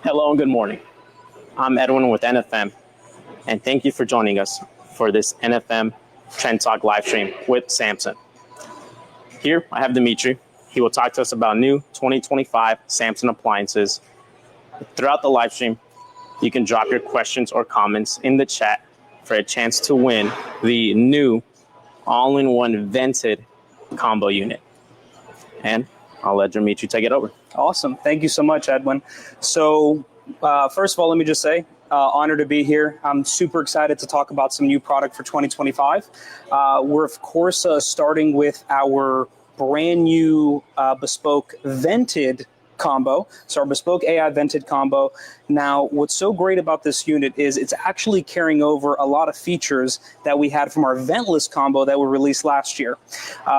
Hello and good morning. I'm Edwin with NFM, and thank you for joining us for this NFM Trend Talk live stream with Samson. Here I have Dimitri. He will talk to us about new 2025 Samson appliances. Throughout the live stream, you can drop your questions or comments in the chat for a chance to win the new all-in-one vented combo unit. And I'll let Dimitri take it over. Awesome. Thank you so much, Edwin. So first of all, let me just say, honored to be here. I'm super excited to talk about some new product for 2025. We're, of course, starting with our brand new bespoke vented combo. So our bespoke AI vented combo. Now, what's so great about this unit is it's actually carrying over a lot of features that we had from our ventless combo that were released last year.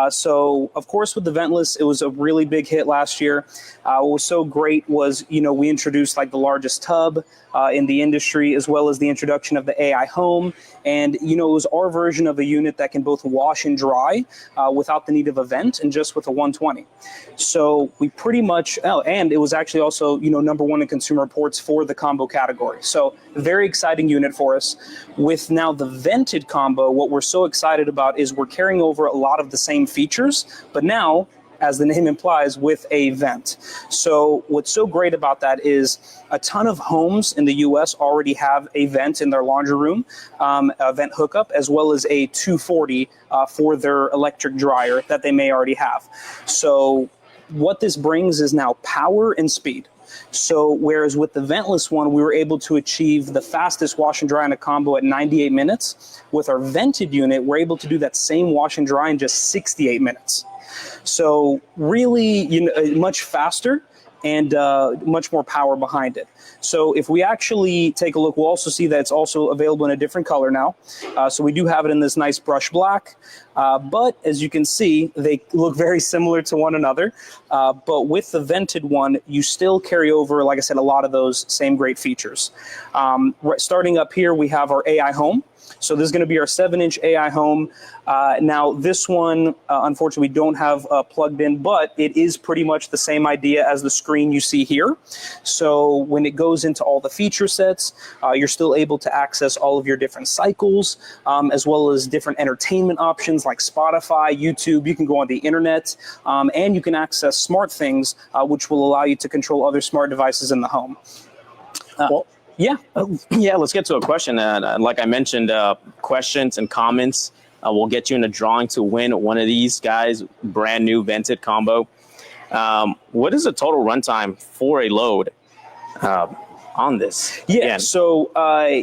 So, of course, with the ventless, it was a really big hit last year. What was so great was, we introduced like the largest tub in the industry, as well as the introduction of the AI Home. And, it was our version of a unit that can both wash and dry without the need of a vent and just with a 120. So we pretty much, and it was actually also, #1 in Consumer Reports for the combo category. So very exciting unit for us. With now the vented combo, what we're so excited about is we're carrying over a lot of the same features, but now, as the name implies, with a vent. So what's so great about that is a ton of homes in the US already have a vent in their laundry room, a vent hookup, as well as a 240 for their electric dryer that they may already have. So what this brings is now power and speed. So whereas with the ventless one, we were able to achieve the fastest wash and dry in a combo at 98 minutes. With our vented unit, we're able to do that same wash and dry in just 68 minutes. So really, much faster and much more power behind it. So if we actually take a look, we'll also see that it's also available in a different color now. So we do have it in this nice brush black. But as you can see, they look very similar to one another. But with the vented one, you still carry over, like I said, a lot of those same great features. Starting up here, we have our AI Home. So this is going to be our 7-inch AI Home. Now this one, unfortunately, we don't have plugged in, but it is pretty much the same idea as the screen you see here. So when it goes into all the feature sets, you're still able to access all of your different cycles, as well as different entertainment options like Spotify, YouTube. You can go on the internet, and you can access SmartThings, which will allow you to control other smart devices in the home. Yeah, let's get to a question. Like I mentioned, questions and comments will get you in a drawing to win one of these guys, brand new vented combo. What is the total runtime for a load on this? Yeah, Again. so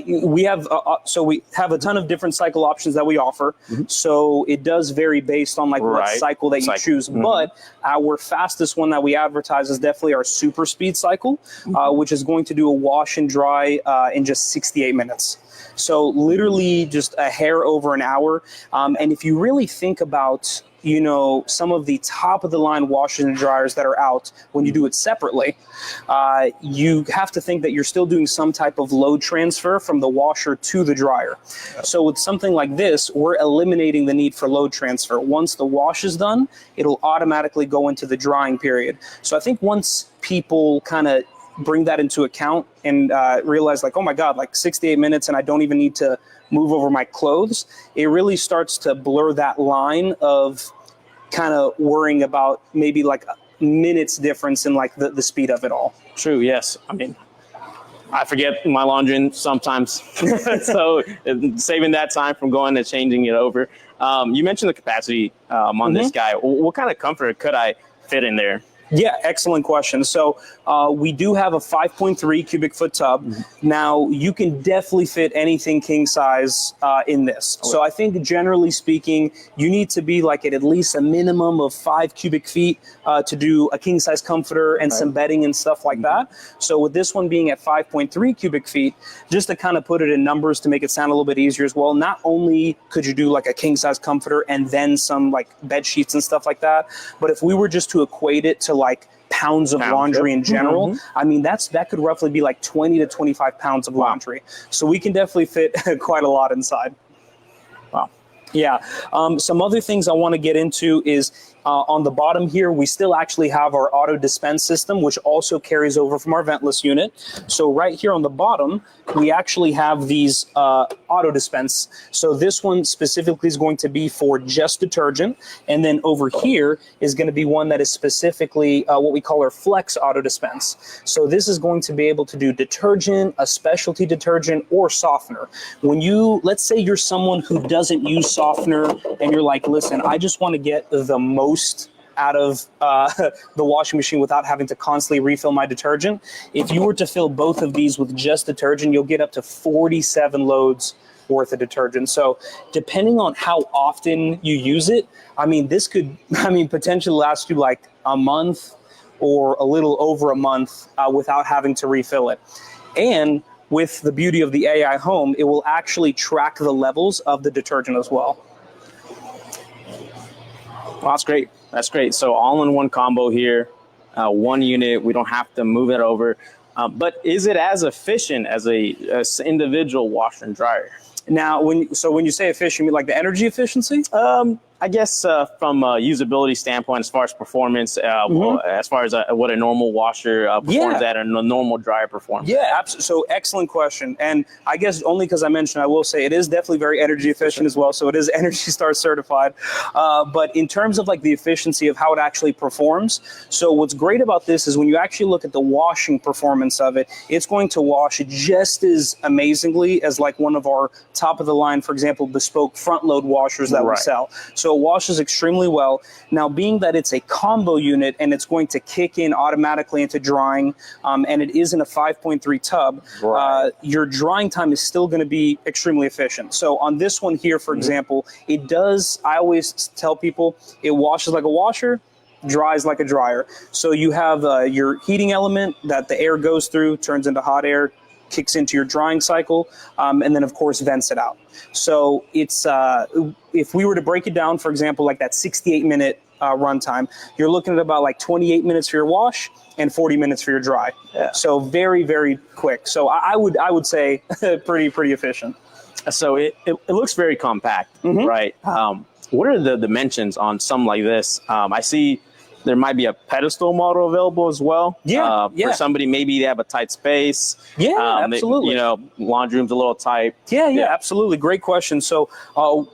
we have a ton of different cycle options that we offer. Mm-hmm. So it does vary based on what cycle that you choose. Mm-hmm. But our fastest one that we advertise is definitely our super speed cycle, which is going to do a wash and dry in just 68 minutes. So literally just a hair over an hour. And if you really think about some of the top of the line washers and dryers that are out, when you do it separately, you have to think that you're still doing some type of load transfer from the washer to the dryer. Yep. So with something like this, we're eliminating the need for load transfer. Once the wash is done, it'll automatically go into the drying period. So I think once people kind of bring that into account and realize oh my God, 68 minutes and I don't even need to move over my clothes, it really starts to blur that line of kind of worrying about maybe a minutes difference in the speed of it all. True, yes. I mean, I forget my laundry sometimes. So saving that time from going and changing it over. You mentioned the capacity on this guy. What kind of comfort could I fit in there? Yeah, excellent question. So we do have a 5.3 cubic foot tub. Now, you can definitely fit anything king size in this. So I think generally speaking, you need to be like at least a minimum of 5 cubic feet to do a king size comforter and some bedding and stuff like that. So with this one being at 5.3 cubic feet, just to kind of put it in numbers to make it sound a little bit easier as well, not only could you do like a king size comforter and then some like bed sheets and stuff like that, but if we were just to equate it to like pounds of laundry in general, I mean, that could roughly be like 20 to 25 pounds of laundry. So we can definitely fit quite a lot inside. Wow. Yeah. Some other things I want to get into is on the bottom here, we still actually have our auto dispense system, which also carries over from our ventless unit. So right here on the bottom, we actually have these auto dispense. So this one specifically is going to be for just detergent. And then over here is going to be one that is specifically what we call our flex auto dispense. So this is going to be able to do detergent, a specialty detergent, or softener. When you, let's say you're someone who doesn't use softener and you're like, listen, I just want to get the most out of the washing machine without having to constantly refill my detergent. If you were to fill both of these with just detergent, you'll get up to 47 loads worth of detergent. So depending on how often you use it, I mean, this could, potentially last you like a month or a little over a month without having to refill it. And with the beauty of the AI Home, it will actually track the levels of the detergent as well. Well, that's great. That's great. So all-in-one combo here, one unit. We don't have to move it over. But is it as efficient as as individual washer and dryer? Now, when you say efficient, you mean like the energy efficiency? I guess from a usability standpoint, as far as performance, as far as what a normal washer performs at and a normal dryer performs. Yeah, absolutely. So excellent question. And I guess only because I mentioned, I will say it is definitely very energy efficient as well. So it is Energy Star certified. But in terms of like the efficiency of how it actually performs, so what's great about this is when you actually look at the washing performance of it, it's going to wash just as amazingly as like one of our top of the line, for example, bespoke front load washers that we sell. So it washes extremely well. Now, being that it's a combo unit and it's going to kick in automatically into drying, and it is in a 5.3 tub, your drying time is still going to be extremely efficient. So on this one here, for example, it does, I always tell people, it washes like a washer, dries like a dryer. So you have your heating element that the air goes through, turns into hot air, kicks into your drying cycle, and then of course vents it out. So it's if we were to break it down, for example, like that 68-minute runtime, you're looking at about like 28 minutes for your wash and 40 minutes for your dry. So very, very quick. So I would say pretty efficient. So it looks very compact, right? What are the dimensions on something like this? I see there might be a pedestal model available as well. For somebody, maybe they have a tight space. Absolutely. Laundry room's a little tight. Yeah, absolutely. Great question. So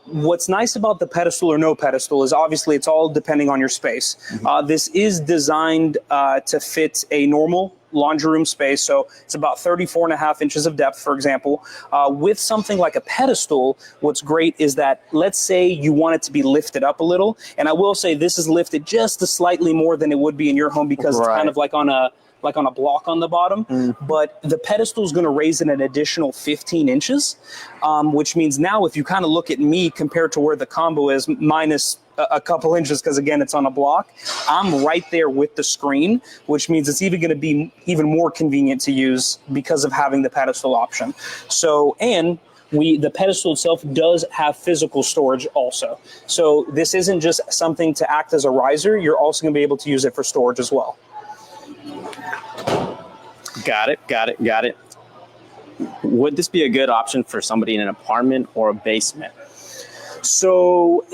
what's nice about the pedestal or no pedestal is obviously it's all depending on your space. This is designed to fit a normal laundry room space. So it's about 34.5 inches of depth, for example. With something like a pedestal, what's great is that, let's say you want it to be lifted up a little. And I will say this is lifted just slightly more than it would be in your home because it's kind of like on a block on the bottom, but the pedestal is going to raise it an additional 15 inches, which means now if you kind of look at me compared to where the combo is, minus a couple inches, because again, it's on a block, I'm right there with the screen, which means it's even going to be even more convenient to use because of having the pedestal option. So, and the pedestal itself does have physical storage also. So this isn't just something to act as a riser, you're also going to be able to use it for storage as well. Got it. Would this be a good option for somebody in an apartment or a basement? So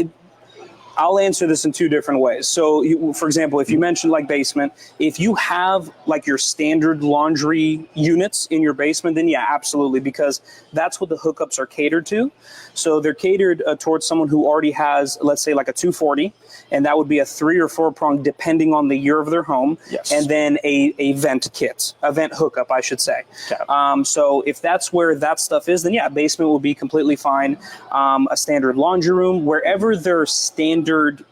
I'll answer this in two different ways. So, for example, if you mentioned like basement, if you have like your standard laundry units in your basement, then yeah, absolutely, because that's what the hookups are catered to. So they're catered towards someone who already has, let's say, like a 240, and that would be a 3 or 4 prong depending on the year of their home, and then a vent kit, a vent hookup, I should say. So if that's where that stuff is, then yeah, basement will be completely fine. A standard laundry room, wherever their standard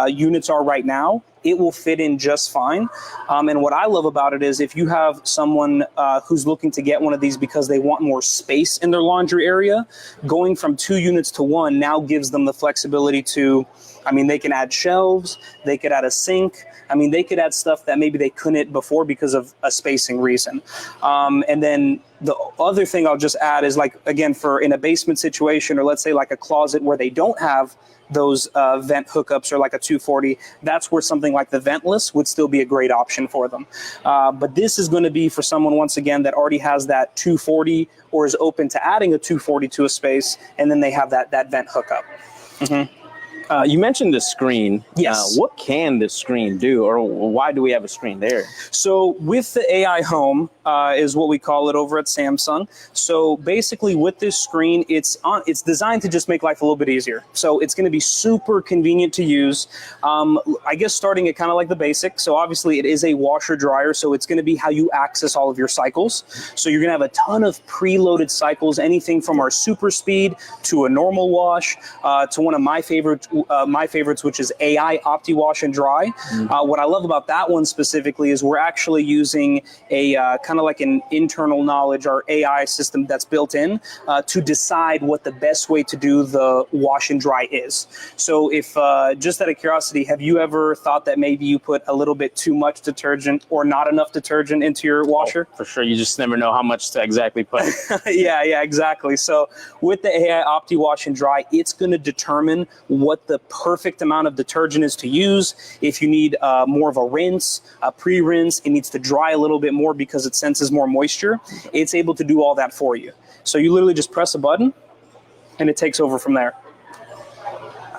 units are right now, it will fit in just fine. And what I love about it is if you have someone who's looking to get one of these because they want more space in their laundry area, going from 2 units to 1 now gives them the flexibility to, I mean, they can add shelves, they could add a sink. I mean, they could add stuff that maybe they couldn't before because of a spacing reason. And then the other thing I'll just add is, like, again, for in a basement situation, or let's say like a closet where they don't have those vent hookups, or like a 240, that's where something like the ventless would still be a great option for them. But this is going to be for someone, once again, that already has that 240 or is open to adding a 240 to a space, and then they have that vent hookup. Mm-hmm. You mentioned the screen. Yes. What can the screen do, or why do we have a screen there? So with the AI Home is what we call it over at Samsung. So basically with this screen, it's designed to just make life a little bit easier. So it's going to be super convenient to use. I guess starting at kind of like the basic. So obviously it is a washer dryer. So it's going to be how you access all of your cycles. So you're going to have a ton of preloaded cycles, anything from our super speed to a normal wash to one of my favorites, which is AI Opti Wash and Dry. What I love about that one specifically is we're actually using a kind of like an internal knowledge, our AI system that's built in to decide what the best way to do the wash and dry is. So if, just out of curiosity, have you ever thought that maybe you put a little bit too much detergent or not enough detergent into your washer? Oh, for sure. You just never know how much to exactly put. Yeah, exactly. So with the AI Opti Wash and Dry, it's going to determine what the perfect amount of detergent is to use. If you need more of a rinse, a pre-rinse, it needs to dry a little bit more because it senses more moisture. It's able to do all that for you. So you literally just press a button and it takes over from there.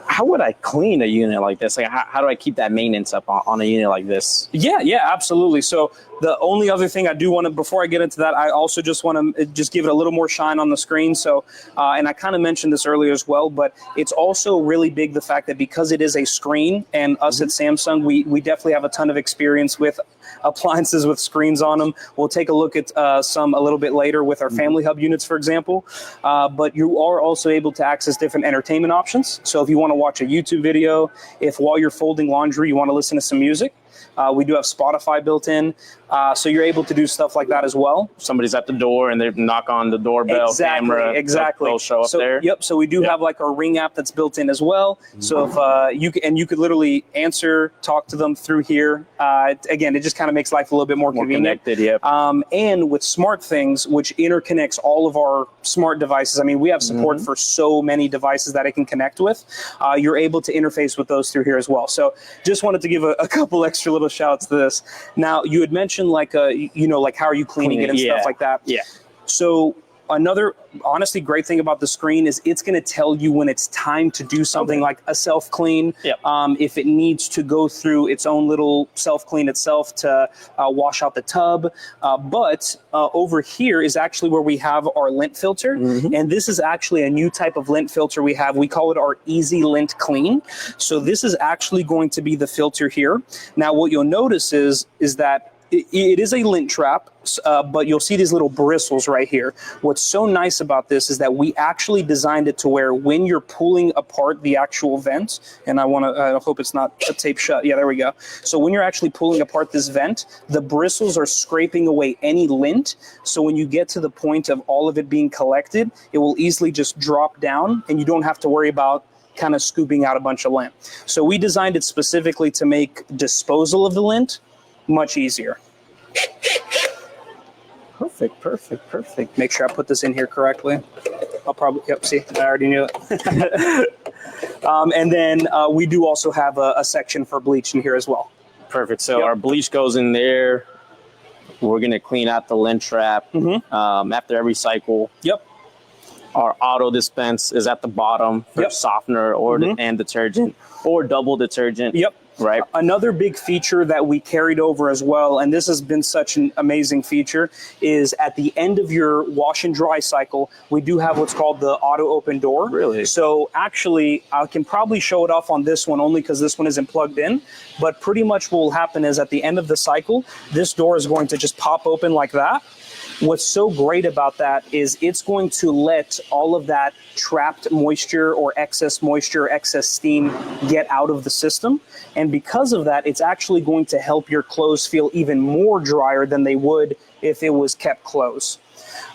How would I clean a unit like this? Like, how do I keep that maintenance up on a unit like this? Yeah, absolutely. So the only other thing I do want to, before I get into that, I also just want to just give it a little more shine on the screen. So, and I kind of mentioned this earlier as well, but it's also really big, the fact that because it is a screen, and us at Samsung, we definitely have a ton of experience with appliances with screens on them. We'll take a look at some a little bit later with our Family Hub units, for example. But you are also able to access different entertainment options. So if you want to watch a YouTube video, if while you're folding laundry you want to listen to some music, we do have Spotify built in. So you're able to do stuff like that as well. Somebody's at the door and they knock on the doorbell, camera. Exactly. They'll show up there. Yep. So we do have like our Ring app that's built in as well. So if you could literally answer, talk to them through here. Again, it just kind of makes life a little bit more convenient. Connected, yep. And with SmartThings, which interconnects all of our smart devices. I mean, we have support for so many devices that it can connect with. You're able to interface with those through here as well. So just wanted to give a couple extra little shouts to this. Now, you had mentioned like like how are you cleaning it and stuff like that. Yeah. So another honestly great thing about the screen is it's going to tell you when it's time to do something like a self clean. Yep. If it needs to go through its own little self clean itself to wash out the tub. But over here is actually where we have our lint filter. And this is actually a new type of lint filter we have. We call it our Easy Lint Clean. So this is actually going to be the filter here. Now, what you'll notice is that it is a lint trap, but you'll see these little bristles right here. What's so nice about this is that we actually designed it to where when you're pulling apart the actual vent, and I hope it's not a tape shut. Yeah, there we go. So when you're actually pulling apart this vent, the bristles are scraping away any lint. So when you get to the point of all of it being collected, it will easily just drop down and you don't have to worry about kind of scooping out a bunch of lint. So we designed it specifically to make disposal of the lint much easier. Perfect. Make sure I put this in here correctly. I'll probably, see, I already knew it. And then we do also have a section for bleach in here as well. Perfect. So our bleach goes in there. We're going to clean out the lint trap after every cycle. Yep. Our auto dispense is at the bottom for softener or and detergent or double detergent. Yep. Right. Another big feature that we carried over as well, and this has been such an amazing feature, is at the end of your wash and dry cycle, we do have what's called the auto open door. Really? So actually, I can probably show it off on this one only because this one isn't plugged in. But pretty much what will happen is at the end of the cycle, this door is going to just pop open like that. What's so great about that is it's going to let all of that trapped moisture or excess steam get out of the system. And because of that, it's actually going to help your clothes feel even more drier than they would if it was kept closed.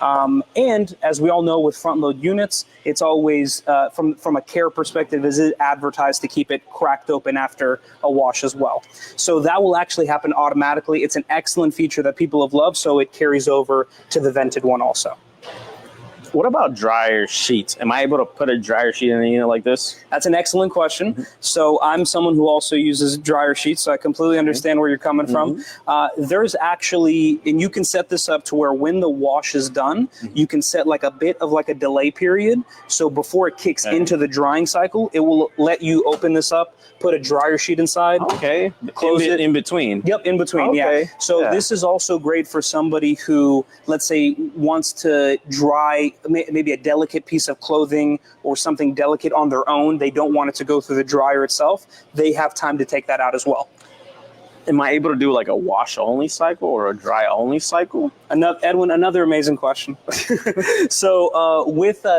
And as we all know with front load units, it's always, from a care perspective, is it advertised to keep it cracked open after a wash as well. So that will actually happen automatically. It's an excellent feature that people have loved, so it carries over to the vented one also. What about dryer sheets? Am I able to put a dryer sheet in a unit like this? That's an excellent question. So I'm someone who also uses dryer sheets, so I completely understand where you're coming from. There's actually, and you can set this up to where when the wash is done, you can set like a bit of like a delay period. So before it kicks into the drying cycle, it will let you open this up, put a dryer sheet inside. Okay. Close it. In between. Yep, in between, Okay. yeah. So Yeah. this is also great for somebody who, let's say, wants to dry maybe a delicate piece of clothing or something delicate on their own. They don't want it to go through the dryer itself. They have time to take that out as well. Am I able to do like a wash-only cycle or a dry-only cycle? Edwin, another amazing question. So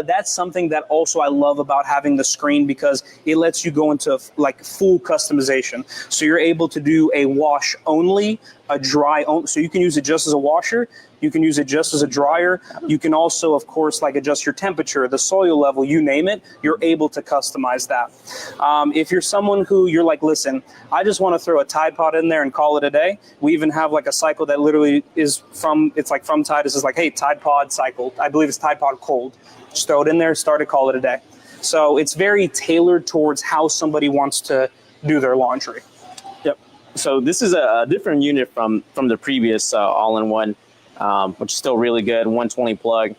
that's something that also I love about having the screen, because it lets you go into like full customization. So you're able to do a wash only, a dry only. So you can use it just as a washer. You can use it just as a dryer. You can also, of course, like adjust your temperature, the soil level, you name it. You're able to customize that. If you're someone who you're like, listen, I just want to throw a Tide Pod in there and call it a day. We even have like a cycle that literally is it's like from Tide. It's just like, hey, Tide Pod cycle. I believe it's Tide Pod cold. Just throw it in there, start it, call it a day. So it's very tailored towards how somebody wants to do their laundry. Yep. So this is a different unit from the previous all-in-one, which is still really good, 120 plug.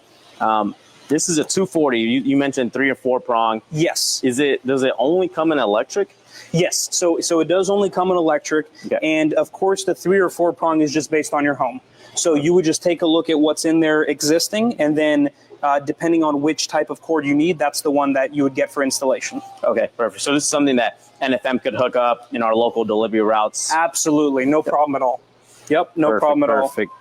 This is a 240. You mentioned 3 or 4 prong. Yes. Does it only come in electric? Yes. So it does only come in electric. Okay. And of course, the 3 or 4 prong is just based on your home. So you would just take a look at what's in there existing, and then depending on which type of cord you need, that's the one that you would get for installation. Okay, perfect. So this is something that NFM could hook up in our local delivery routes. Absolutely. No problem at all. Yep. No problem at all. Perfect.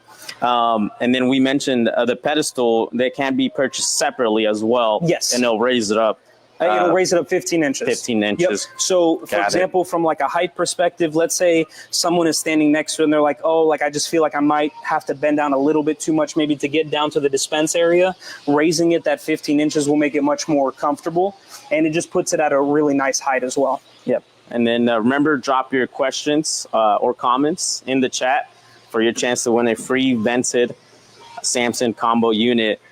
And then we mentioned the pedestal, they can be purchased separately as well. Yes. And they'll raise it up. It'll raise it up 15 inches. 15 inches. Yep. So, for example, from like a height perspective, let's say someone is standing next to it and they're like, oh, like I just feel like I might have to bend down a little bit too much maybe to get down to the dispense area. Raising it that 15 inches will make it much more comfortable, and it just puts it at a really nice height as well. Yep. And then remember, drop your questions or comments in the chat for your chance to win a free vented Samson combo unit.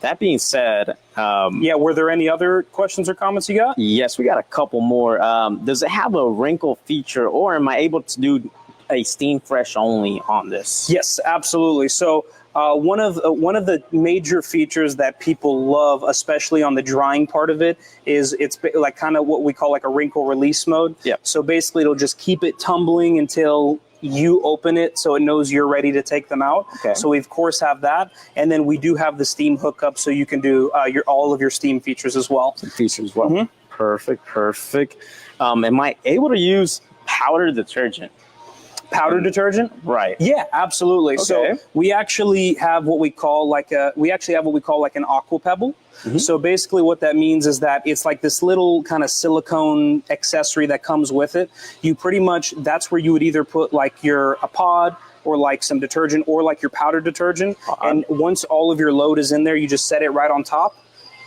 That being said, were there any other questions or comments you got? yes, we got a couple more. Does it have a wrinkle feature, or am I able to do a steam fresh only on this? Yes, absolutely. So one of the major features that people love, especially on the drying part of it, is it's like kind of what we call like a wrinkle release mode. Yep. So basically, it'll just keep it tumbling until you open it, so it knows you're ready to take them out. Okay. So we of course have that, and then we do have the steam hookup, so you can do all of your steam features as well. Features as well. Perfect. Am I able to use powder detergent? Powder detergent? Right. Yeah, absolutely. Okay. So we actually have what we call like an aqua pebble. So basically what that means is that it's like this little kind of silicone accessory that comes with it. You pretty much, that's where you would either put like a pod or like some detergent or like your powder detergent. And once all of your load is in there, you just set it right on top,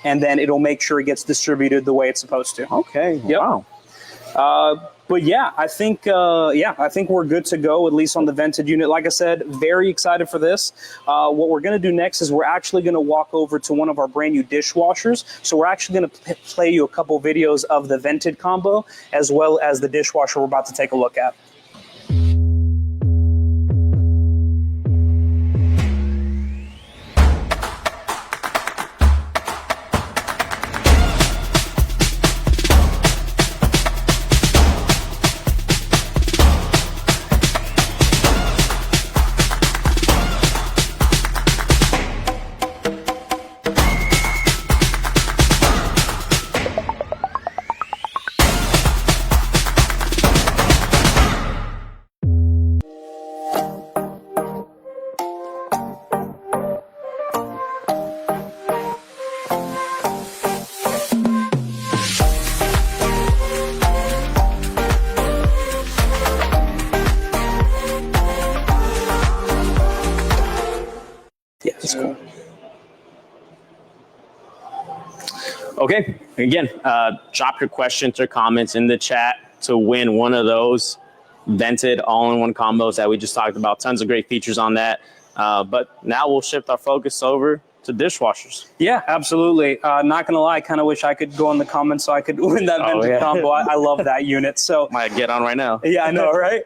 and then it'll make sure it gets distributed the way it's supposed to. Okay. Yep. Wow. But yeah, I think we're good to go, at least on the vented unit. Like I said, very excited for this. What we're going to do next is we're actually going to walk over to one of our brand new dishwashers. So we're actually going to play you a couple videos of the vented combo, as well as the dishwasher we're about to take a look at. Yeah, that's cool. Okay, again, drop your questions or comments in the chat to win one of those vented all-in-one combos that we just talked about. Tons of great features on that. But now we'll shift our focus over to dishwashers. Yeah, absolutely. Not gonna lie, I kind of wish I could go in the comments so I could win that vented combo. I love that unit. So might get on right now. Yeah, I know, right?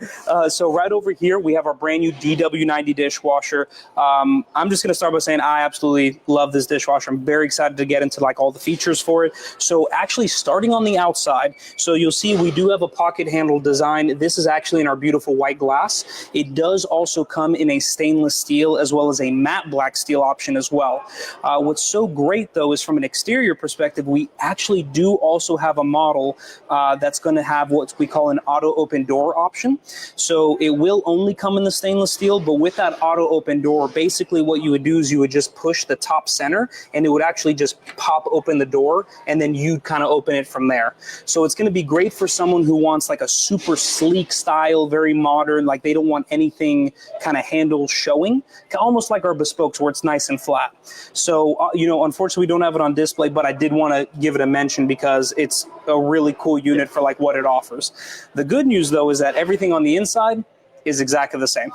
So right over here, we have our brand new DW90 dishwasher. I'm just gonna start by saying I absolutely love this dishwasher. I'm very excited to get into like all the features for it. So actually, starting on the outside, so you'll see we do have a pocket handle design. This is actually in our beautiful white glass. It does also come in a stainless steel as well as a matte black steel option as well. What's so great though is from an exterior perspective, we actually do also have a model that's going to have what we call an auto open door option. So it will only come in the stainless steel, but with that auto open door, basically what you would do is you would just push the top center and it would actually just pop open the door and then you kind of open it from there. So it's going to be great for someone who wants like a super sleek style, very modern, like they don't want anything kind of handle showing, almost like our bespokes where it's nice and flat. So, unfortunately we don't have it on display, but I did want to give it a mention because it's a really cool unit for like what it offers. The good news though is that everything on the inside is exactly the same.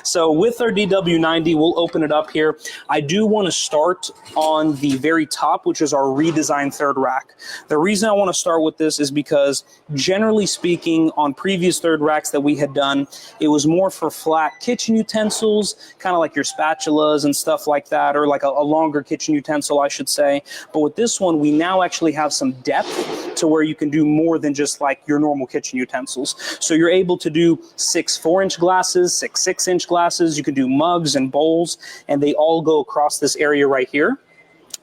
So with our DW90, we'll open it up here. I do want to start on the very top, which is our redesigned third rack. The reason I want to start with this is because generally speaking, on previous third racks that we had done, it was more for flat kitchen utensils, kind of like your spatulas and stuff like that, or like a longer kitchen utensil, I should say. But with this one, we now actually have some depth to where you can do more than just like your normal kitchen utensils. So you're able to do 6 4-inch glasses, 6 6-inch glasses. You can do mugs and bowls, and they all go across this area right here.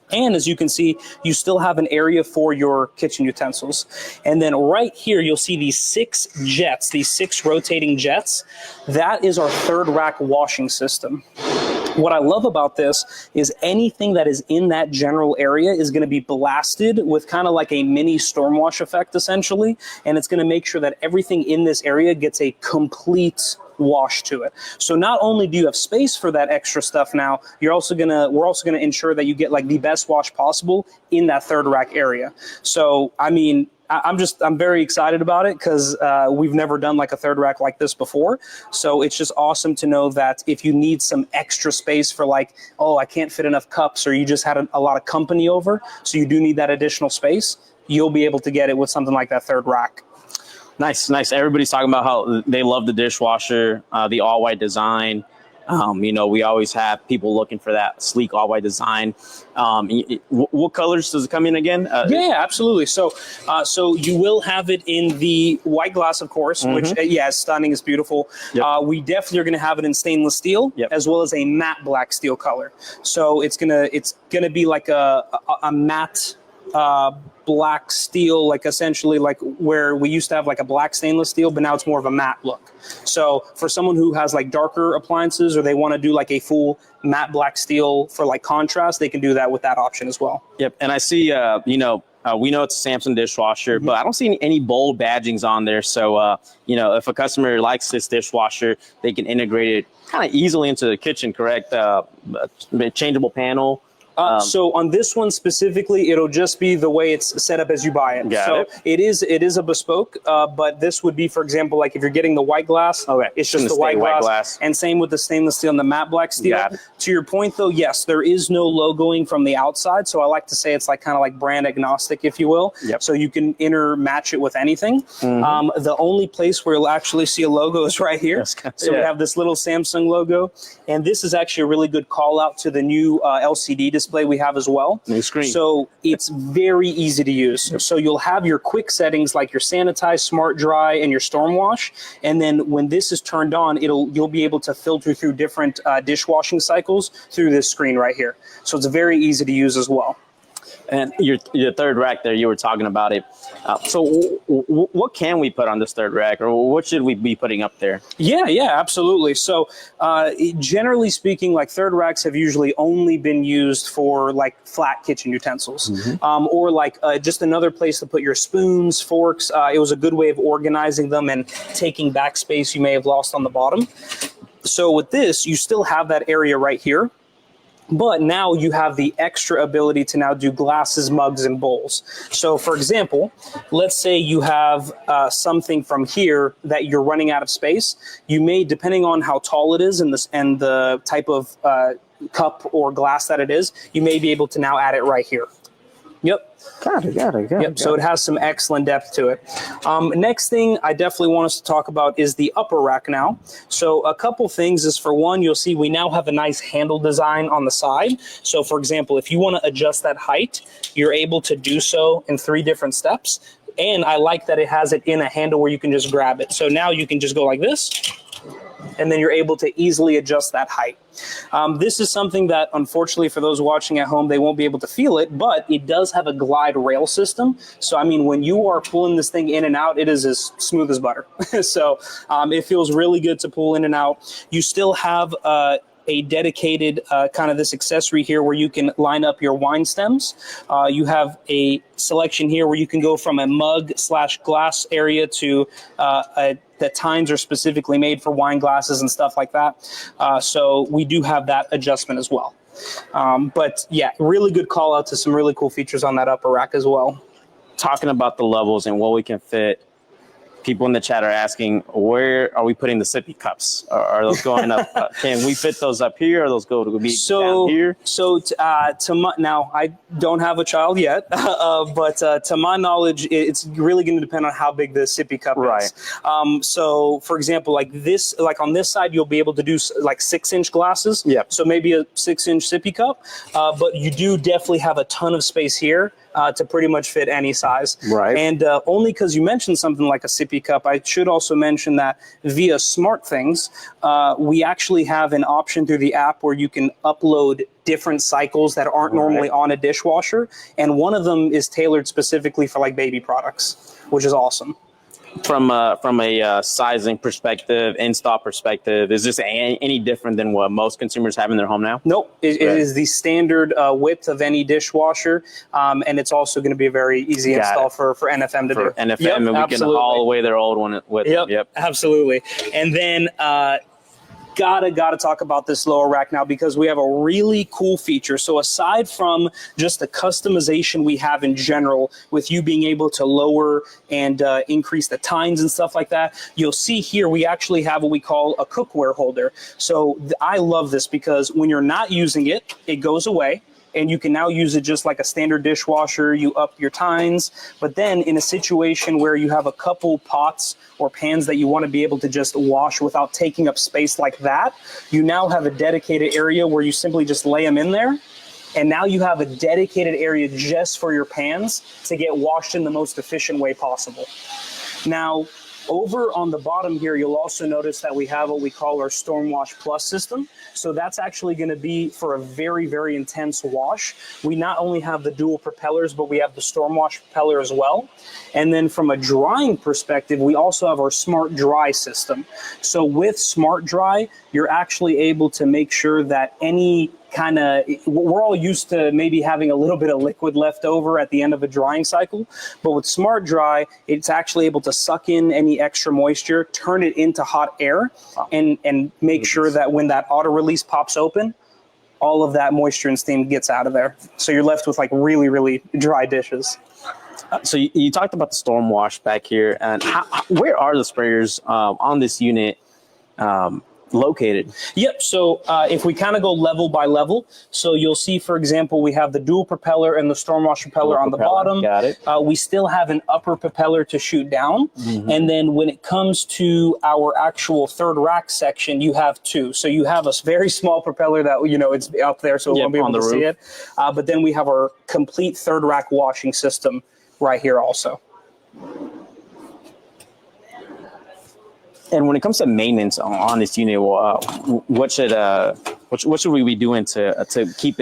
And as you can see, you still have an area for your kitchen utensils. And then right here, you'll see these 6 jets, these 6 rotating jets. That is our third rack washing system. What I love about this is anything that is in that general area is going to be blasted with kind of like a mini storm wash effect, essentially. And it's going to make sure that everything in this area gets a complete wash to it. So not only do you have space for that extra stuff now, we're also gonna ensure that you get like the best wash possible in that third rack area. So I mean, I'm very excited about it because we've never done like a third rack like this before. So it's just awesome to know that if you need some extra space for like, oh, I can't fit enough cups, or you just had a lot of company over, so you do need that additional space, you'll be able to get it with something like that third rack. Nice. Everybody's talking about how they love the dishwasher, the all-white design. We always have people looking for that sleek all-white design. What colors does it come in again? Yeah, absolutely. So you will have it in the white glass, of course, which, is stunning. It's beautiful. Yep. We definitely are going to have it in stainless steel, as well as a matte black steel color. So it's gonna be like a matte black steel, like essentially like where we used to have like a black stainless steel, but now it's more of a matte look. So for someone who has like darker appliances, or they want to do like a full matte black steel for like contrast, they can do that with that option as well. Yep. And I see, we know it's a Samsung dishwasher, but I don't see any bold badgings on there. So, if a customer likes this dishwasher, they can integrate it kind of easily into the kitchen, correct? Changeable panel. So on this one specifically, it'll just be the way it's set up as you buy it. So it is a bespoke, but this would be, for example, like if you're getting the white glass, it's just the white glass. And same with the stainless steel and the matte black steel. To your point though, yes, there is no logoing from the outside. So I like to say it's like kind of like brand agnostic, if you will. Yep. So you can match it with anything. The only place where you'll actually see a logo is right here. So we have this little Samsung logo, and this is actually a really good call out to the new LCD display we have as well. New screen. So it's very easy to use. So you'll have your quick settings like your sanitize, smart dry, and your storm wash. And then when this is turned on, you'll be able to filter through different dishwashing cycles through this screen right here. So it's very easy to use as well. And your third rack there, you were talking about it. So what can we put on this third rack, or what should we be putting up there? Yeah, absolutely. So generally speaking, like third racks have usually only been used for like flat kitchen utensils, or like just another place to put your spoons, forks. It was a good way of organizing them and taking back space you may have lost on the bottom. So with this, you still have that area right here. But now you have the extra ability to now do glasses, mugs, and bowls. So for example, let's say you have something from here that you're running out of space. You may, depending on how tall it is and the type of cup or glass that it is, you may be able to now add it right here. Yep. Got it. Yep. So it has some excellent depth to it. Next thing I definitely want us to talk about is the upper rack now. So a couple things is, for one, you'll see we now have a nice handle design on the side. So for example, if you want to adjust that height, you're able to do so in 3 different steps. And I like that it has it in a handle where you can just grab it. So now you can just go like this, and then you're able to easily adjust that height. This is something that, unfortunately, for those watching at home, they won't be able to feel it, but it does have a glide rail system. So, I mean, when you are pulling this thing in and out, it is as smooth as butter. So it feels really good to pull in and out. You still have a dedicated kind of this accessory here where you can line up your wine stems. You have a selection here where you can go from a mug/glass area to the tines are specifically made for wine glasses and stuff like that. So we do have that adjustment as well. But yeah, really good call out to some really cool features on that upper rack as well. Talking about the levels and what we can fit, people in the chat are asking, where are we putting the sippy cups? Are those going up? Can we fit those up here, or those go to be down here? So now, I don't have a child yet, but to my knowledge, it's really going to depend on how big the sippy cup is. So, for example, like on this side, you'll be able to do like 6-inch glasses. Yep. So maybe a 6-inch sippy cup, but you do definitely have a ton of space here to pretty much fit any size. Right. And only because you mentioned something like a sippy cup, I should also mention that via SmartThings, we actually have an option through the app where you can upload different cycles that aren't normally on a dishwasher. And one of them is tailored specifically for like baby products, which is awesome. From a sizing perspective, install perspective, is this any different than what most consumers have in their home now? Nope. It is the standard width of any dishwasher, and it's also going to be a very easy install for NFM to do. NFM, yep, and we can haul away their old one with it. Yep, absolutely. And then gotta talk about this lower rack now, because we have a really cool feature. So aside from just the customization we have in general, with you being able to lower and increase the tines and stuff like that, you'll see here we actually have what we call a cookware holder. So I love this because when you're not using it, it goes away. And you can now use it just like a standard dishwasher. You up your tines. But then in a situation where you have a couple pots or pans that you want to be able to just wash without taking up space like that, you now have a dedicated area where you simply just lay them in there. And now you have a dedicated area just for your pans to get washed in the most efficient way possible. Now, over on the bottom here, you'll also notice that we have what we call our Stormwash Plus system. So that's actually going to be for a very, very intense wash. We not only have the dual propellers, but we have the Stormwash propeller as well. And then from a drying perspective, we also have our Smart Dry system. So with Smart Dry, you're actually able to make sure that any kind of, we're all used to maybe having a little bit of liquid left over at the end of a drying cycle, but with Smart Dry, it's actually able to suck in any extra moisture, turn it into hot air, and make sure that when that auto release pops open, all of that moisture and steam gets out of there. So you're left with like really, really dry dishes. So you talked about the storm wash back here, and where are the sprayers on this unit located? Yep. So if we kind of go level by level, so you'll see, for example, we have the dual propeller and the Stormwash propeller on the bottom. Got it. We still have an upper propeller to shoot down. Mm-hmm. And then when it comes to our actual third rack section, you have 2. So you have a very small propeller that, it's up there, so we won't be able to see it. But then we have our complete third rack washing system right here also. And when it comes to maintenance on this unit, what should we be doing to keep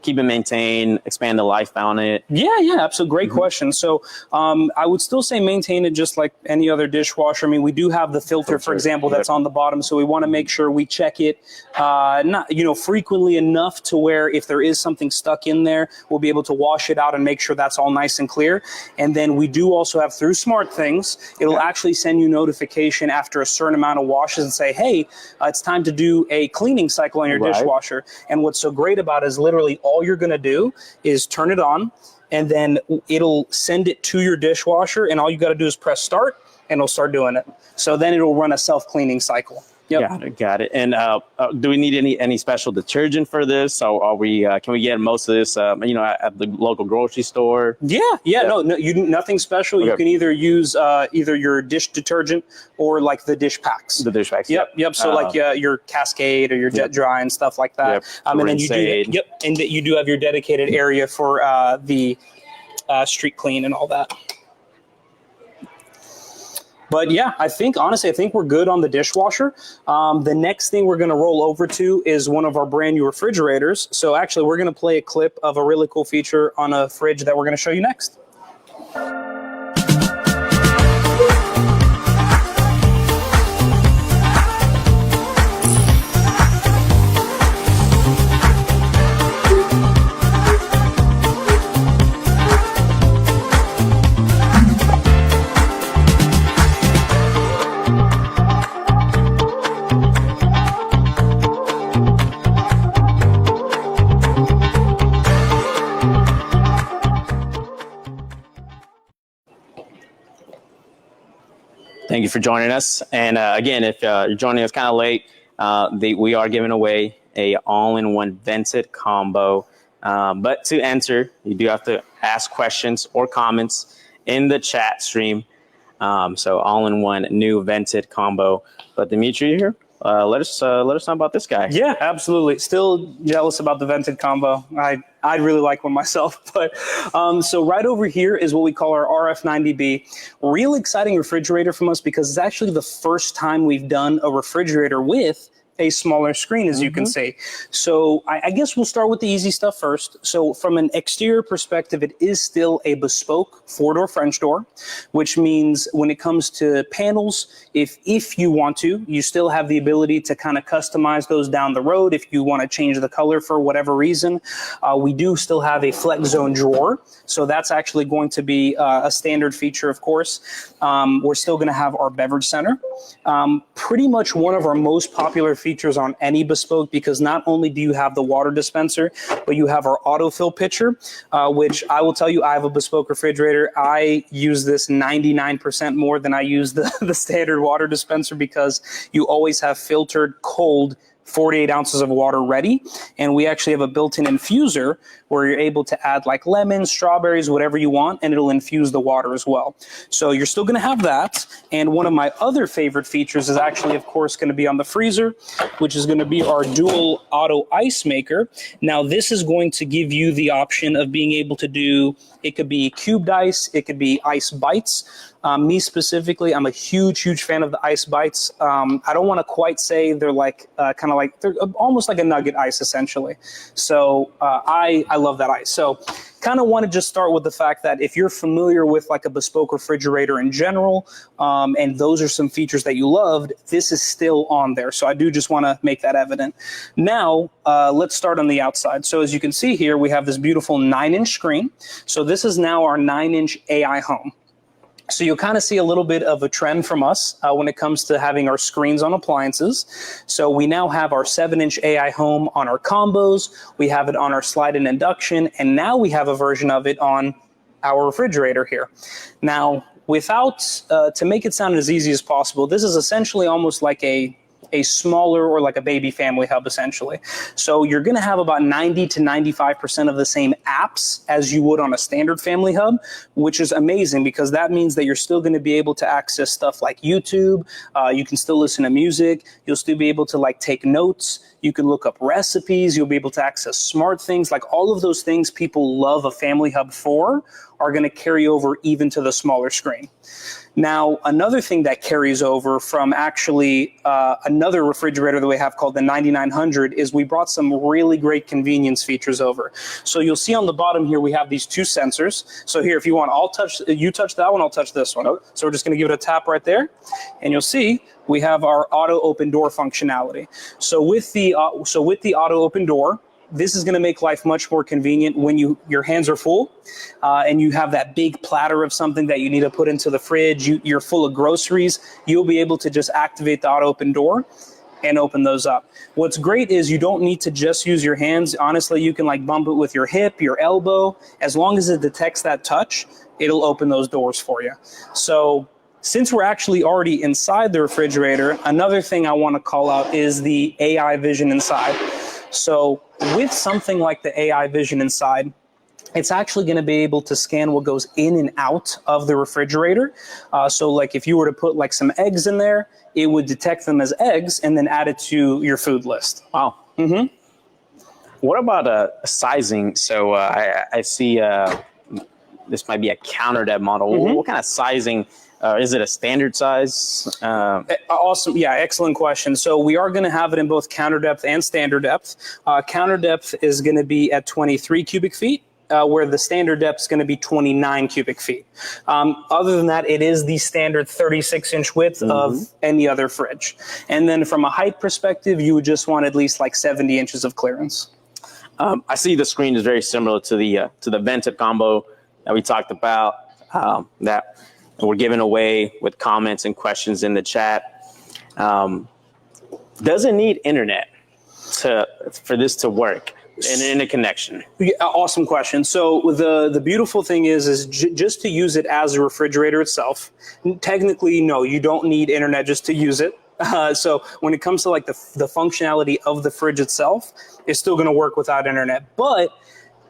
keep it maintained, expand the life on it? Yeah, absolutely. Great question. So I would still say maintain it just like any other dishwasher. I mean, we do have the filter, for example, that's on the bottom. So we want to make sure we check it not frequently enough to where if there is something stuck in there, we'll be able to wash it out and make sure that's all nice and clear. And then we do also have, through SmartThings, it'll actually send you notification after a certain amount of washes and say, hey, it's time to do a cleaning cycle on your dishwasher. And what's so great about it is literally all you're going to do is turn it on, and then it'll send it to your dishwasher, and all you got to do is press start, and it'll start doing it. So then it'll run a self-cleaning cycle. Yep. Got it. And do we need any special detergent for this? Or are we can we get most of this at the local grocery store? No, nothing special. Okay. You can either use either your dish detergent or like the dish packs. The dish packs. Yep. So like your Cascade or your Jet Dry and stuff like that. And then you do have your dedicated area for the street clean and all that. But yeah, honestly, I think we're good on the dishwasher. The next thing we're going to roll over to is one of our brand new refrigerators. So actually, we're going to play a clip of a really cool feature on a fridge that we're going to show you next. Thank you for joining us. And again, if you're joining us kind of late, we are giving away a all-in-one vented combo. But to enter, you do have to ask questions or comments in the chat stream. So all-in-one new vented combo. But Dimitri here, let us know about this guy. Yeah, absolutely. Still jealous about the vented combo. I'd really like one myself. But so right over here is what we call our RF90B. Real exciting refrigerator from us because it's actually the first time we've done a refrigerator with a smaller screen, as you can see. So I guess we'll start with the easy stuff first. So from an exterior perspective, it is still a bespoke 4-door French door, which means when it comes to panels, if you want to, you still have the ability to kind of customize those down the road. If you want to change the color for whatever reason, we do still have a flex zone drawer. So that's actually going to be a standard feature, of course. We're still going to have our beverage center. Pretty much one of our most popular features on any bespoke, because not only do you have the water dispenser, but you have our autofill pitcher, which I will tell you, I have a bespoke refrigerator. I use this 99% more than I use the standard water dispenser, because you always have filtered cold 48 ounces of water ready. And we actually have a built-in infuser where you're able to add like lemons, strawberries, whatever you want, and it'll infuse the water as well. So you're still going to have that. And one of my other favorite features is actually, of course, going to be on the freezer, which is going to be our dual auto ice maker. Now, this is going to give you the option of being able to do, it could be cubed ice, it could be ice bites. Me specifically, I'm a huge fan of the ice bites. I don't want to quite say they're like they're almost like a nugget ice essentially. So I love that ice. So kind of want to just start with the fact that if you're familiar with like a bespoke refrigerator in general, and those are some features that you loved, this is still on there. So I do just want to make that evident. Now, let's start on the outside. So as you can see here, we have this beautiful 9-inch screen. So this is now our 9-inch AI home. So you'll kind of see a little bit of a trend from us when it comes to having our screens on appliances. So we now have our 7-inch AI home on our combos. We have it on our slide-in induction. And now we have a version of it on our refrigerator here. Now, to make it sound as easy as possible, this is essentially almost like a smaller or like a baby family hub essentially. So you're going to have about 90 to 95% of the same apps as you would on a standard family hub, which is amazing because that means that you're still going to be able to access stuff like YouTube. You can still listen to music. You'll still be able to like take notes. You can look up recipes. You'll be able to access SmartThings. Like all of those things people love a family hub for are going to carry over even to the smaller screen. Now, another thing that carries over from actually another refrigerator that we have called the 9900 is we brought some really great convenience features over. So you'll see on the bottom here, we have these two sensors. So here, if you want, you touch that one, I'll touch this one. So we're just gonna give it a tap right there, and you'll see we have our auto open door functionality. So with the auto open door, this is going to make life much more convenient when your hands are full and you have that big platter of something that you need to put into the fridge. You're full of groceries. You'll be able to just activate the auto open door and open those up. What's great is you don't need to just use your hands. Honestly, you can like bump it with your hip, your elbow. As long as it detects that touch, it'll open those doors for you. So since we're actually already inside the refrigerator, another thing I want to call out is the AI vision inside. So with something like the AI vision inside, it's actually going to be able to scan what goes in and out of the refrigerator. So like if you were to put like some eggs in there, it would detect them as eggs and then add it to your food list. Wow. Mm-hmm. What about sizing? So I see this might be a counter depth model. Mm-hmm. What kind of sizing? Is it a standard size? Awesome. Yeah, excellent question. So we are going to have it in both counter depth and standard depth. Counter depth is going to be at 23 cubic feet, where the standard depth is going to be 29 cubic feet. Other than that, it is the standard 36-inch width of any other fridge. And then from a height perspective, you would just want at least like 70 inches of clearance. I see the screen is very similar to the vented combo that we talked about. That we're giving away with comments and questions in the chat. Does it need internet for this to work in a connection? Yeah, awesome question. So the beautiful thing is just to use it as a refrigerator itself. Technically, no, you don't need internet just to use it. So when it comes to like the functionality of the fridge itself, it's still going to work without internet. But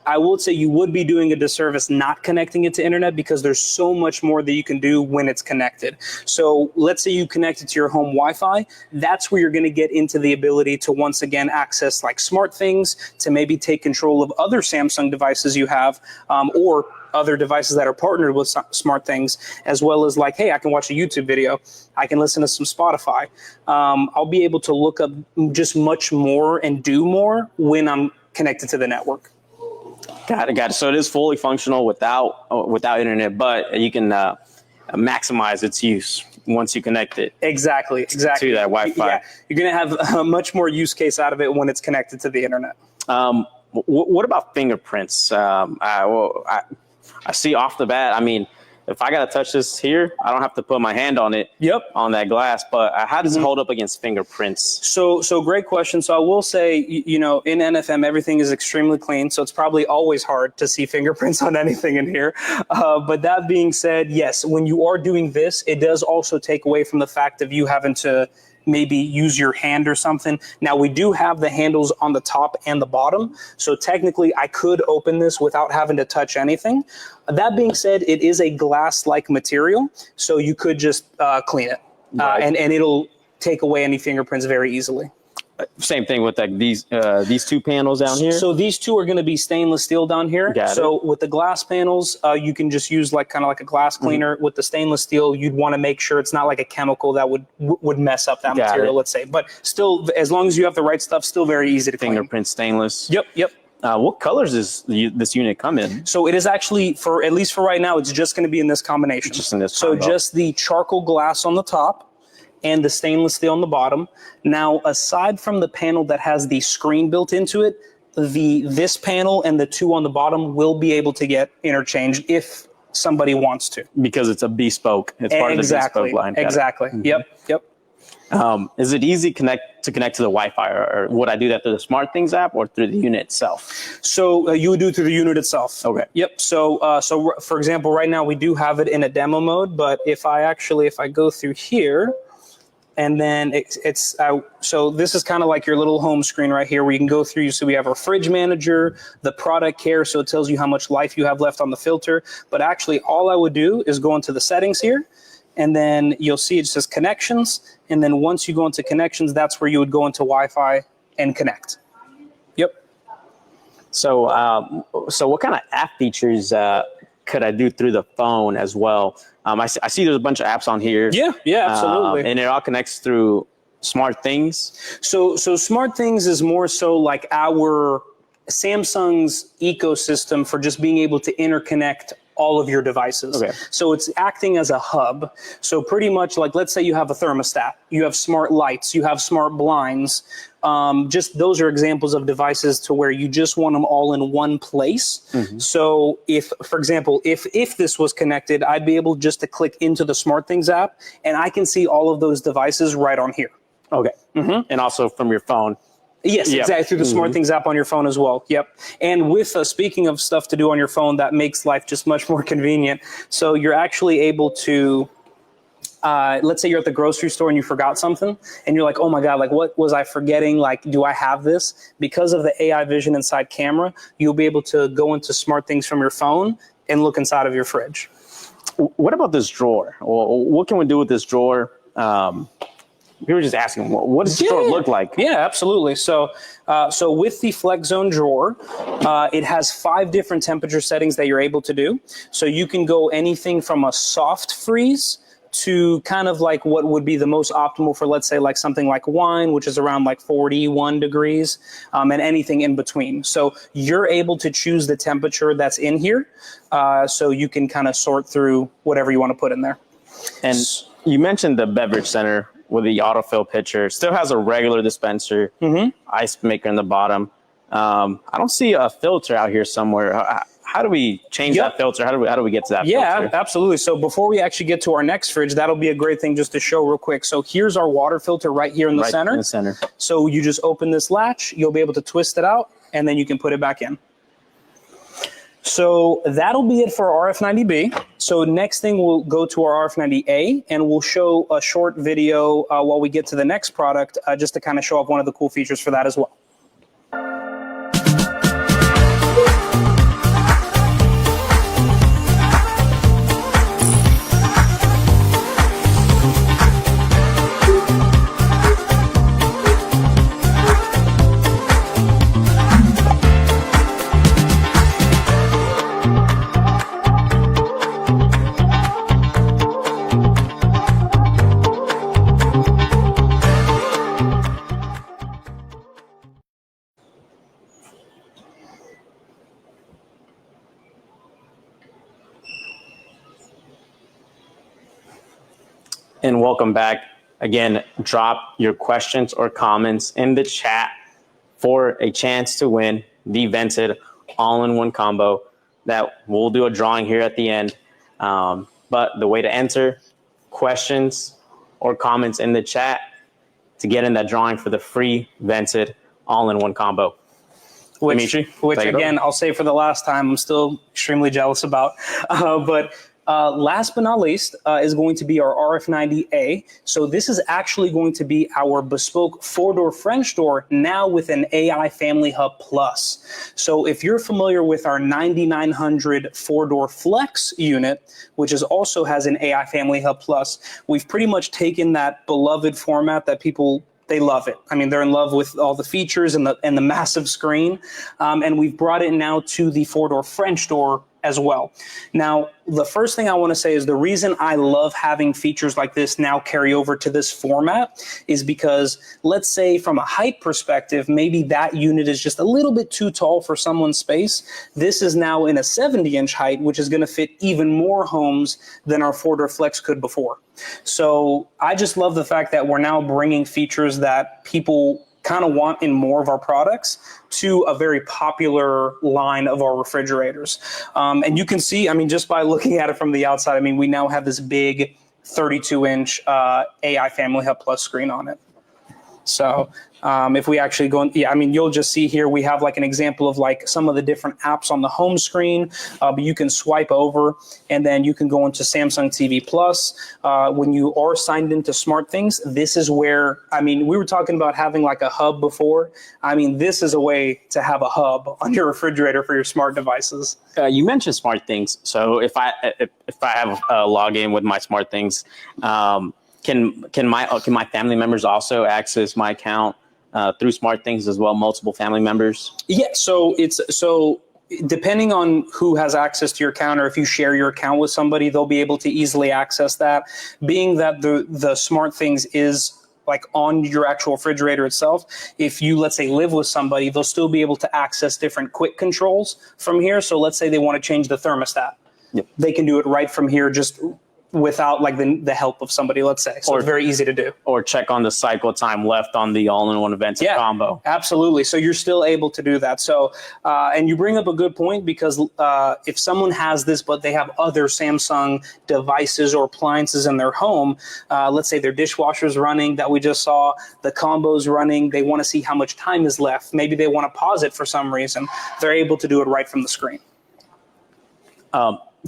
I would say you would be doing a disservice not connecting it to internet because there's so much more that you can do when it's connected. So let's say you connect it to your home Wi-Fi. That's where you're going to get into the ability to once again access like smart things, to maybe take control of other Samsung devices you have, or other devices that are partnered with smart things, as well as like, hey, I can watch a YouTube video. I can listen to some Spotify. I'll be able to look up just much more and do more when I'm connected to the network. Got it. So it is fully functional without internet, but you can maximize its use once you connect it. Exactly. To that Wi-Fi. Yeah. You're going to have a much more use case out of it when it's connected to the internet. What about fingerprints? I see off the bat, I mean, if I got to touch this here, I don't have to put my hand on it. Yep. On that glass, but how does it hold up against fingerprints? So great question. So I will say, in NFM, everything is extremely clean. So it's probably always hard to see fingerprints on anything in here. But that being said, yes, when you are doing this, it does also take away from the fact of you having to maybe use your hand or something. Now, we do have the handles on the top and the bottom. So technically, I could open this without having to touch anything. That being said, it is a glass-like material, so you could just clean it. Right. And it'll take away any fingerprints very easily. Same thing with like these two panels down here. So these two are going to be stainless steel down here. So with the glass panels, you can just use like kind of like a glass cleaner. With the stainless steel, you'd want to make sure it's not like a chemical that would mess up that material, let's say. But still, as long as you have the right stuff, still very easy to clean. Fingerprint stainless. Yep. What colors does this unit come in? So it is actually, at least for right now, it's just going to be in this combination. Just in this combo. So just the charcoal glass on the top and the stainless steel on the bottom. Now, aside from the panel that has the screen built into it, this panel and the two on the bottom will be able to get interchanged if somebody wants to. Because it's a bespoke. It's part of the bespoke line. Exactly. Yep. Is it easy to connect to the Wi-Fi, or would I do that through the SmartThings app or through the unit itself? So you would do it through the unit itself. Okay. Yep. So for example, right now we do have it in a demo mode, but if I go through here, and then so this is kind of like your little home screen right here where you can go through. So we have our fridge manager, the product care, so it tells you how much life you have left on the filter. But actually, all I would do is go into the settings here, and then you'll see it says connections. And then once you go into connections, that's where you would go into Wi-Fi and connect. Yep. So what kind of app features could I do through the phone as well? I see there's a bunch of apps on here. Yeah, absolutely. And it all connects through SmartThings. So SmartThings is more so like our Samsung's ecosystem for just being able to interconnect all of your devices. Okay. So it's acting as a hub. So pretty much like, let's say you have a thermostat, you have smart lights, you have smart blinds. Just those are examples of devices to where you just want them all in one place. So if, for example, if this was connected, I'd be able just to click into the SmartThings app and I can see all of those devices right on here. Okay. And also from your phone. Yes, exactly, through the SmartThings app on your phone as well. Yep. And with speaking of stuff to do on your phone, that makes life just much more convenient. So you're actually able to, let's say you're at the grocery store and you forgot something and you're like, oh my God, like what was I forgetting? Like, do I have this? Because of the AI Vision Inside camera, you'll be able to go into SmartThings from your phone and look inside of your fridge. What about this drawer? What can we do with this drawer? We were just asking, what does the drawer look like? Yeah, absolutely. So with the Flex Zone drawer, it has 5 different temperature settings that you're able to do. So you can go anything from a soft freeze to kind of like what would be the most optimal for, let's say, like something like wine, which is around like 41 degrees, and anything in between. So you're able to choose the temperature that's in here, so you can kind of sort through whatever you want to put in there. And you mentioned the beverage center with the autofill pitcher. Still has a regular dispenser, ice maker in the bottom. I don't see a filter out here somewhere. How do we change that filter? How do we get to that filter? Yeah, absolutely. So before we actually get to our next fridge, that'll be a great thing just to show real quick. So here's our water filter right here in the center. In the center. So you just open this latch, you'll be able to twist it out, and then you can put it back in. So that'll be it for RF90B. So next thing we'll go to our RF90A and we'll show a short video while we get to the next product, just to kind of show off one of the cool features for that as well. And welcome back. Again, drop your questions or comments in the chat for a chance to win the Vented all-in-one combo that we'll do a drawing here at the end. But the way to enter questions or comments in the chat to get in that drawing for the free Vented all-in-one combo. Which again, I'll say for the last time, I'm still extremely jealous about. But last but not least is going to be our RF90A. So this is actually going to be our bespoke 4-door French door now with an AI Family Hub Plus. So if you're familiar with our 9900 4-door Flex unit, which also has an AI Family Hub Plus, we've pretty much taken that beloved format that they love it. I mean, they're in love with all the features and the massive screen. And we've brought it now to the 4-door French door as well. Now, the first thing I want to say is the reason I love having features like this now carry over to this format is because, let's say from a height perspective, maybe that unit is just a little bit too tall for someone's space. This is now in a 70-inch height, which is going to fit even more homes than our 4-door Flex could before. So I just love the fact that we're now bringing features that people kind of want in more of our products to a very popular line of our refrigerators. And you can see, I mean, just by looking at it from the outside, I mean, we now have this big 32-inch AI Family Hub Plus screen on it. So if we actually go, I mean, you'll just see here, we have like an example of like some of the different apps on the home screen, but you can swipe over and then you can go into Samsung TV Plus. When you are signed into SmartThings, this is where, I mean, we were talking about having like a hub before. I mean, this is a way to have a hub on your refrigerator for your smart devices. You mentioned SmartThings. So if I have a login with my SmartThings, can my family members also access my account through SmartThings as well? Multiple family members. Yeah. So depending on who has access to your account, or if you share your account with somebody, they'll be able to easily access that. Being that the SmartThings is like on your actual refrigerator itself, if you, let's say, live with somebody, they'll still be able to access different quick controls from here. So let's say they want to change the thermostat. Yep. They can do it right from here, just without like the help of somebody, let's say. So it's very easy to do. Or check on the cycle time left on the all-in-one vented combo. Absolutely. So you're still able to do that. So, and you bring up a good point, because if someone has this, but they have other Samsung devices or appliances in their home, let's say their dishwasher's running that we just saw, the combo's running, they want to see how much time is left. Maybe they want to pause it for some reason. They're able to do it right from the screen.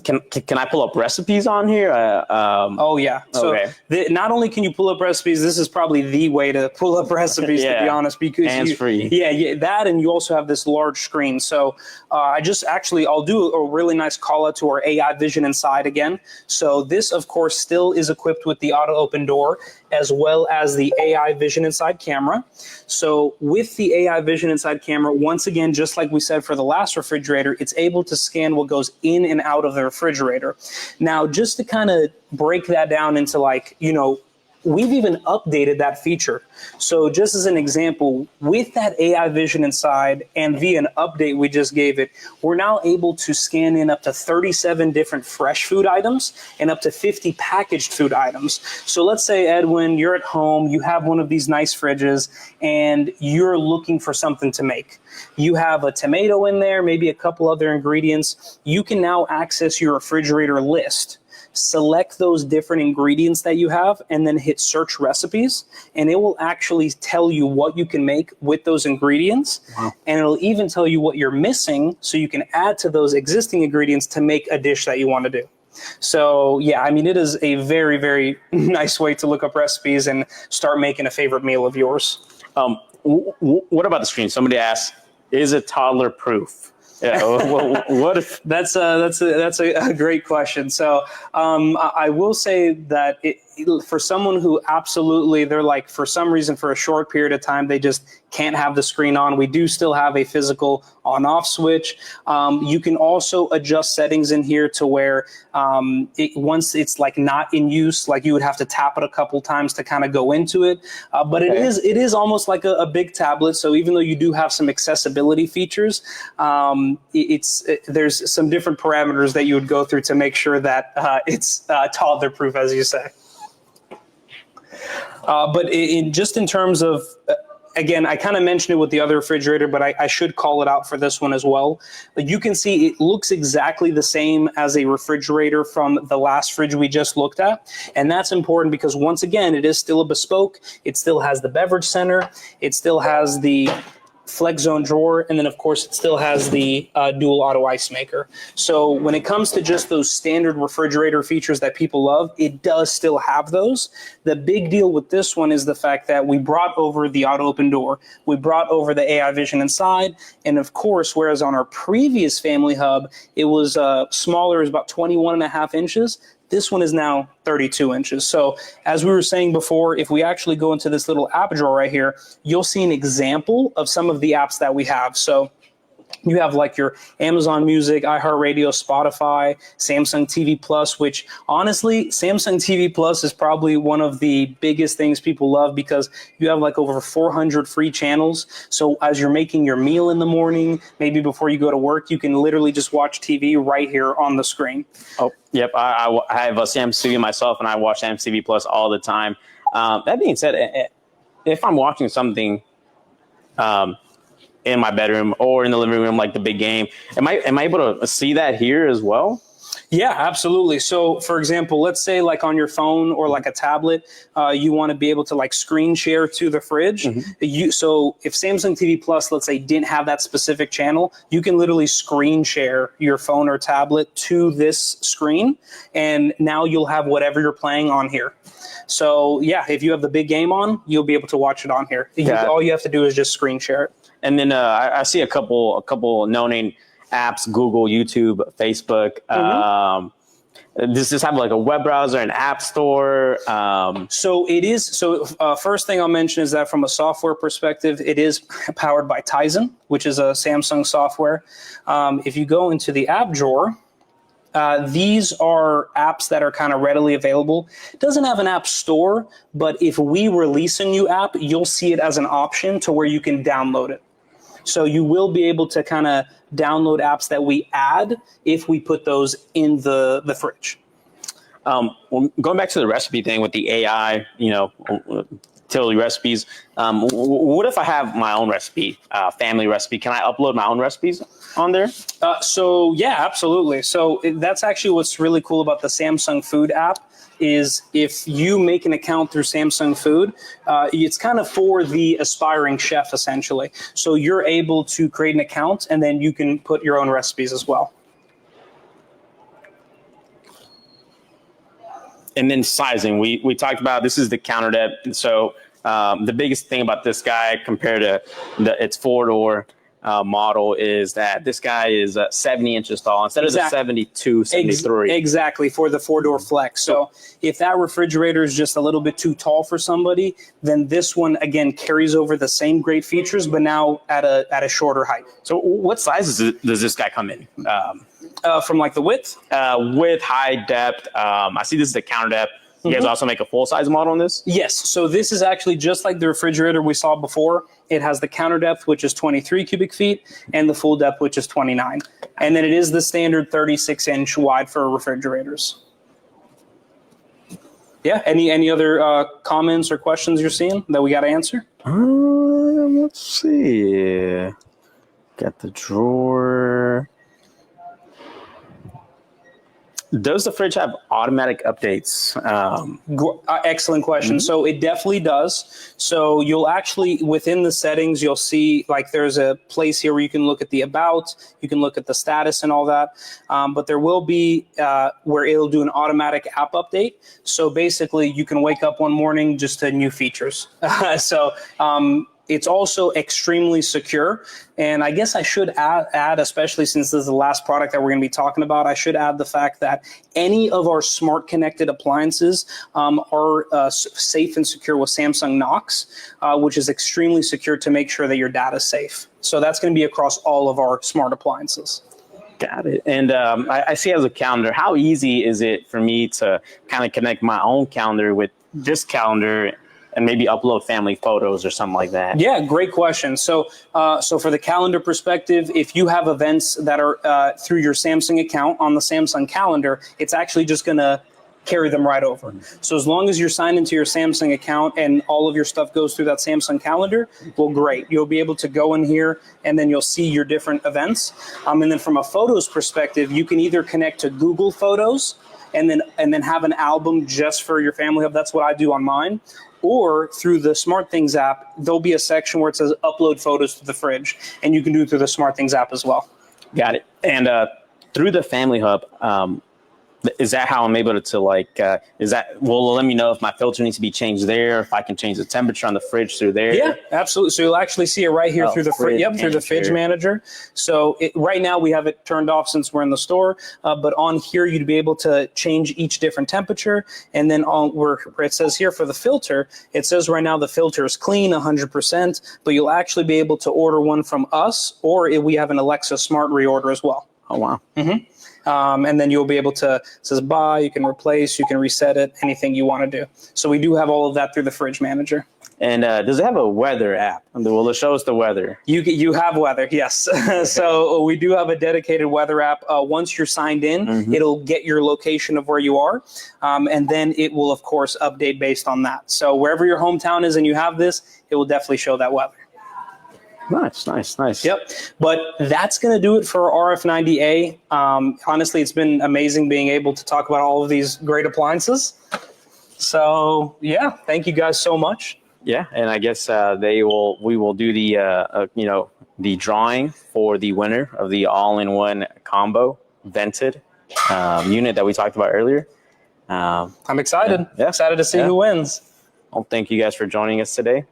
Can I pull up recipes on here? Oh, yeah. So not only can you pull up recipes, this is probably the way to pull up recipes, to be honest, because hands-free. Yeah, that, and you also have this large screen. So I'll do a really nice call out to our AI Vision Inside again. So this, of course, still is equipped with the auto open door, as well as the AI Vision Inside camera. So with the AI Vision Inside camera, once again, just like we said for the last refrigerator, it's able to scan what goes in and out of the refrigerator. Now, just to kind of break that down into, like, you know, we've even updated that feature. So just as an example, with that AI Vision Inside and via an update we just gave it, we're now able to scan in up to 37 different fresh food items and up to 50 packaged food items. So let's say, Edwin, you're at home, you have one of these nice fridges, and you're looking for something to make. You have a tomato in there, maybe a couple other ingredients. You can now access your refrigerator list, select those different ingredients that you have, and then hit search recipes, and it will actually tell you what you can make with those ingredients. Wow. And it'll even tell you what you're missing, so you can add to those existing ingredients to make a dish that you want to do. So yeah, I mean, it is a very, very nice way to look up recipes and start making a favorite meal of yours. What about the screen? Somebody asked, is it toddler proof? Yeah, what if that's a great question. So I will say that for someone who absolutely, they're like, for some reason, for a short period of time, they just can't have the screen on, we do still have a physical on-off switch. You can also adjust settings in here to where once it's like not in use, like you would have to tap it a couple times to kind of go into it. But it is almost like a big tablet. So even though you do have some accessibility features, there's some different parameters that you would go through to make sure that it's toddler proof, as you say. But just in terms of, again, I kind of mentioned it with the other refrigerator, but I should call it out for this one as well. You can see it looks exactly the same as a refrigerator from the last fridge we just looked at. And that's important because, once again, it is still a bespoke. It still has the beverage center. It still has the Flex Zone drawer, and then of course it still has the dual auto ice maker. So when it comes to just those standard refrigerator features that people love, it does still have those. The big deal with this one is the fact that we brought over the auto open door, we brought over the AI Vision Inside, and of course, whereas on our previous Family Hub it was smaller, it was about 21.5 inches, this one is now 32 inches. So as we were saying before, if we actually go into this little app drawer right here, you'll see an example of some of the apps that we have. So you have like your Amazon Music, iHeartRadio, Spotify, Samsung TV Plus, which honestly, Samsung TV Plus is probably one of the biggest things people love because you have like over 400 free channels. So as you're making your meal in the morning, maybe before you go to work, you can literally just watch TV right here on the screen. Oh, yep. I have a Samsung TV myself, and I watch Samsung TV Plus all the time. That being said, if I'm watching something in my bedroom or in the living room, like the big game, am I able to see that here as well? Yeah, absolutely. So for example, let's say like on your phone or like a tablet, you want to be able to like screen share to the fridge. Mm-hmm. So if Samsung TV Plus, let's say, didn't have that specific channel, you can literally screen share your phone or tablet to this screen, and now you'll have whatever you're playing on here. So yeah, if you have the big game on, you'll be able to watch it on here. All you have to do is just screen share it. And then I see a couple no-name apps: Google, YouTube, Facebook. Mm-hmm. Does this have like a web browser, an app store? So it is. So first thing I'll mention is that from a software perspective, it is powered by Tizen, which is a Samsung software. If you go into the app drawer, these are apps that are kind of readily available. It doesn't have an app store, but if we release a new app, you'll see it as an option to where you can download it. So you will be able to kind of download apps that we add if we put those in the fridge. Well, going back to the recipe thing with the AI, Tilly recipes. What if I have my own recipe, family recipe? Can I upload my own recipes on there? So yeah, absolutely. So that's actually what's really cool about the Samsung Food app is if you make an account through Samsung Food, it's kind of for the aspiring chef essentially. So you're able to create an account and then you can put your own recipes as well. And then sizing, we talked about this is the counter depth. So the biggest thing about this guy compared to its four-door model is that this guy is 70 inches tall instead of the 72, 73. Exactly, for the four-door flex. So if that refrigerator is just a little bit too tall for somebody, then this one, again, carries over the same great features, but now at a shorter height. So what sizes does this guy come in? From like the width? Width, high depth. I see this is the counter depth. You guys also make a full-size model on this? Yes. So this is actually just like the refrigerator we saw before. It has the counter depth, which is 23 cubic feet, and the full depth, which is 29. And then it is the standard 36-inch wide for refrigerators. Yeah. Any other comments or questions you're seeing that we got to answer? Let's see. Got the drawer. Does the fridge have automatic updates? Excellent question. So it definitely does. So you'll actually, within the settings, you'll see like there's a place here where you can look at the about, you can look at the status and all that. But there will be where it'll do an automatic app update. So basically you can wake up one morning just to new features. It's also extremely secure. And I guess I should add, especially since this is the last product that we're going to be talking about, I should add the fact that any of our smart connected appliances are safe and secure with Samsung Knox, which is extremely secure to make sure that your data is safe. So that's going to be across all of our smart appliances. Got it. And I see as a calendar, how easy is it for me to kind of connect my own calendar with this calendar and maybe upload family photos or something like that? Yeah, great question. So for the calendar perspective, if you have events that are through your Samsung account on the Samsung calendar, it's actually just going to carry them right over. So as long as you're signed into your Samsung account and all of your stuff goes through that Samsung calendar, well, great. You'll be able to go in here and then you'll see your different events. And then from a photos perspective, you can either connect to Google Photos and then have an album just for your family hub. That's what I do on mine. Or through the SmartThings app, there'll be a section where it says upload photos to the fridge, and you can do it through the SmartThings app as well. Got it. And through the Family Hub, is that how I'm able to will it let me know if my filter needs to be changed there, if I can change the temperature on the fridge through there? Yeah, absolutely. So you'll actually see it right here through the through the fridge manager. So right now we have it turned off since we're in the store, but on here you'd be able to change each different temperature, and then on where it says here for the filter, it says right now the filter is clean 100%, but you'll actually be able to order one from us, or if we have an Alexa Smart reorder as well. Oh wow. Mm-hmm. And then you'll be able to, it says buy, you can replace, you can reset it, anything you want to do. So we do have all of that through the fridge manager. And does it have a weather app? Will it show us the weather? You have weather, yes. So we do have a dedicated weather app. Once you're signed in, it'll get your location of where you are. And then it will, of course, update based on that. So wherever your hometown is and you have this, it will definitely show that weather. Nice. Yep. But that's going to do it for RF90A. Honestly, it's been amazing being able to talk about all of these great appliances. So, yeah, thank you guys so much. Yeah, and I guess we will do the drawing for the winner of the all-in-one combo vented unit that we talked about earlier. I'm excited. Yeah. Excited to see who wins. Well, thank you guys for joining us today.